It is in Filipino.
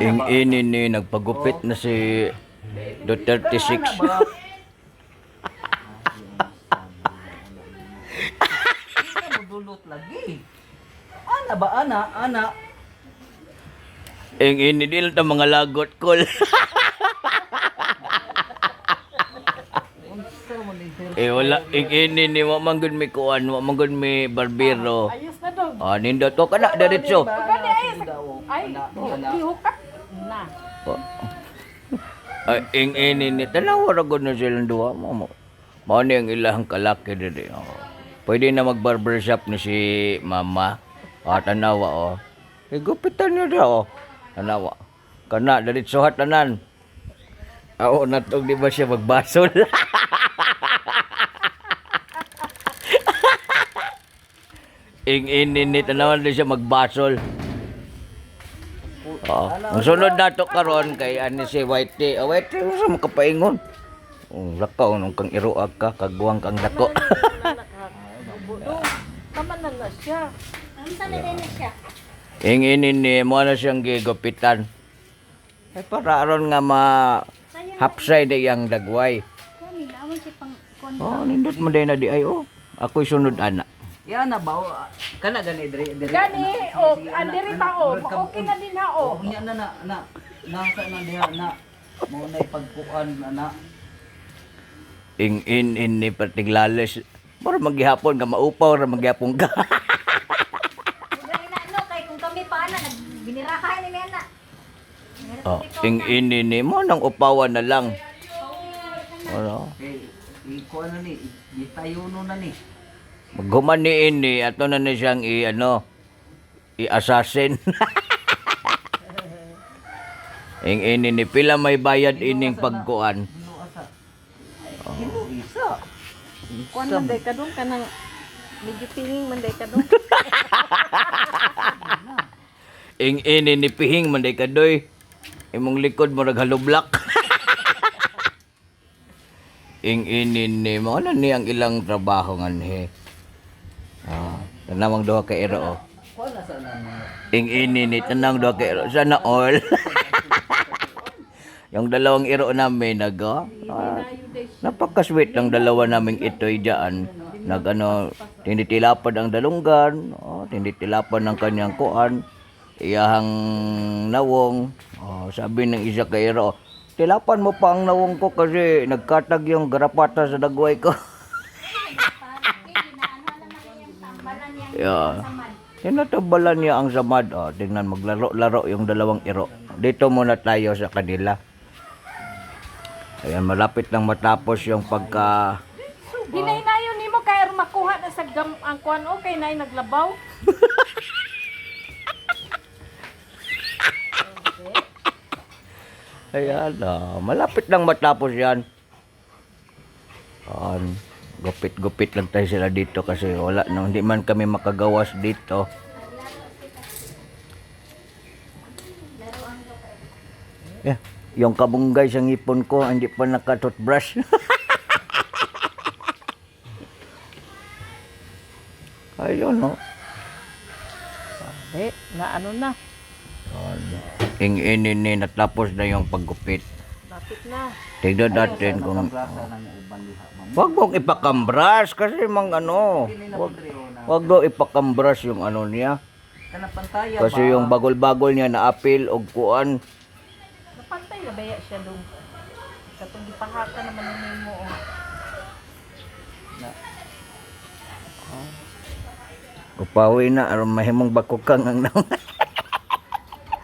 Ing ini nagpagupit na si Duterte 6. Dulot lagi. Ana ba ana? Ing ini dil ta mga lagot kol. Wala ing ini ni wa man gud mi kuan, wa man gud mi barbero. Ayos na dog. Nindot ko kana diretso. Pagkani ay ihukat na. Ing ini ni tanawa ra gud na silang duha mo. Mao ni ang ilang kalaki diri. Pwede na mag-barbershop ni si mama. Tanawa gupitan niya daw. Tanawa. Kana diretso hat tanan. Natog di ba siya magbasol? Ing ini ni tanawan din siya magbasol. Ang sunod nato karon kay ani si Whitey. Whitey sa makapaingon. Lakaw nung kang iruag ka, kagwang kang dako. Tama na siya. Ing ini ni mo na siyang gigupitan. Para aron nga hapsay di yang dagway. Nindot mo din na di ay ako'y sunod ana. Yan na ba? Kana gani dire. Gani andiri ta okay na din ha Unya na nasa na diha na mo na ipagkuan na. Ing ini partiglales. Para maghihapon nga maupaw ra maghihapon ka. Kay kung kami pa ana nagbinirahan ni Nena. Ing ini ni mo nang upawan na lang. Okay, ikuan na ni, gitayuno na ni. Maghuman ni ini ato na ni siyang i-assassin. Ing ini ni pila may bayad ining pagkuan. Isa. Kuan man day kadung kanang medyo pinging man day kadung. Ing ini ni pihing man day kadoy. Imong likod mo naghalublak. Ing ini ni mo na ni ang ilang trabaho nganhi. Tanamang duha ka iro. Kuan na sa na. Ing ini ni tanang duha ka iro. Sana all. Yung dalawang iro namin napaka-sweet ng dalawa naming ito'y dyan. Tinitilapad ang dalunggan, tinitilapad ng kanyang kuan, iyahang nawong. Sabi ng isa kay iro, tilapan mo pa ang nawong ko kasi nagkatag yung garapata sa dagway ko. Tinatabalan niya ang samad. Tingnan, maglaro-laro yung dalawang iro. Dito muna tayo sa kanila. Ayan, malapit lang matapos yung pagka... Hinay-nayon nimo kay makuha na sa ang kuan okay nay naglabaw. Ayan, malapit lang matapos yan. Gupit-gupit lang tayo sila dito kasi wala na, hindi man kami makagawas dito. Yeah. Yung kabunggay sa ngipon ko, hindi pa naka-toothbrush. Ayun, no? Na ano na. Ing ini natapos na yung paggupit. Lapit na. Tignan natin kung... Wag mong ipakambras kasi wag daw ipakambras yung ano niya. Kasi yung bagol-bagol niya na apil o kuan. Napantay na baya siya dong. Katong gipahaka naman nimo Upawi na aron mahimong bakukang ang naman.